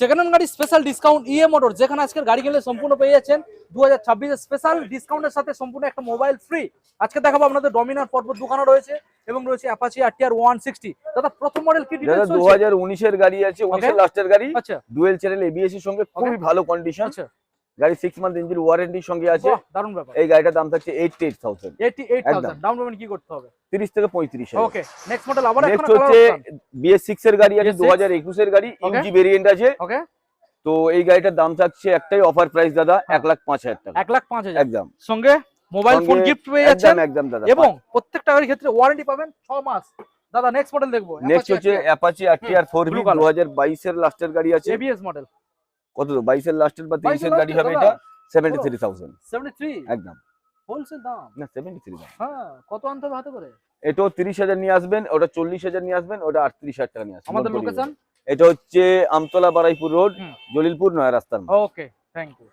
Second hand গাড়ি special discount ইএ motor, যেখানে আজকের গাড়ি কিনলে সম্পূর্ণ পেয়ে যাচ্ছেন 2026 স্পেশাল ডিসকাউন্টের সাথে সম্পূর্ণ একটা মোবাইল ফ্রি। আজকে দেখাবো আপনাদের ডমিনার পর্বত দুখানা রয়েছে এবং রয়েছে অ্যাপাচি আরটিআর 160। দাদা প্রথম মডেল কি ডিটেইলস আছে? 2019 এর গাড়ি আছে, 19 এর লাস্টের গাড়ি। আচ্ছা, ডুয়েল চ্যানেল এবিএস এর সঙ্গে খুবই ভালো কন্ডিশন। আচ্ছা, গাড়ি 6 মান্থ ইঞ্জিন ওয়ারেন্টির সঙ্গে আছে। বাহ দারুণ ব্যাপার। এই গাড়িটার দাম থাকছে 88,000। 88,000 ডাউন পেমেন্ট কি করতে হবে? 30 থেকে 35,000। ওকে, নেক্সট মডেল আবার নেক্সট হচ্ছে BS6 এর গাড়ি আছে, 2021 এর গাড়ি, ইঞ্জি ভেরিয়েন্ট আছে। ওকে, তো এই গাড়িটার দাম থাকছে একটাই অফার প্রাইস দাদা, 1,05,000 টাকা। 1,05,000 একদম। সঙ্গে মোবাইল ফোন গিফট পেয়ে যাচ্ছেন। একদম দাদা। এবং প্রত্যেকটা গাড়ির ক্ষেত্রে ওয়ারেন্টি পাবেন 6 মাস। দাদা নেক্সট মডেল দেখবো। নেক্সট হচ্ছে অ্যাপাচি আরটিআর 4V, 2022 এর লাস্টের গাড়ি আছে। এবিএস মডেল কত? 22 এর লাস্টের বা 23 এর গাড়ি হবে এটা। 73,000। 73 একদম হোলসেল দাম না, 73 দাম। হ্যাঁ, কত আনতে হবে হাতে করে? এটাও 30,000 নিয়ে আসবেন, ওটা 40,000 নিয়ে আসবেন, ওটা 38,000 টাকা নিয়ে আসবেন। আমাদের লোকেশন এটা হচ্ছে আমতলা বারাইপুর রোড, জলিলপুর নয়া রাস্তার। ওকে, থ্যাংক ইউ।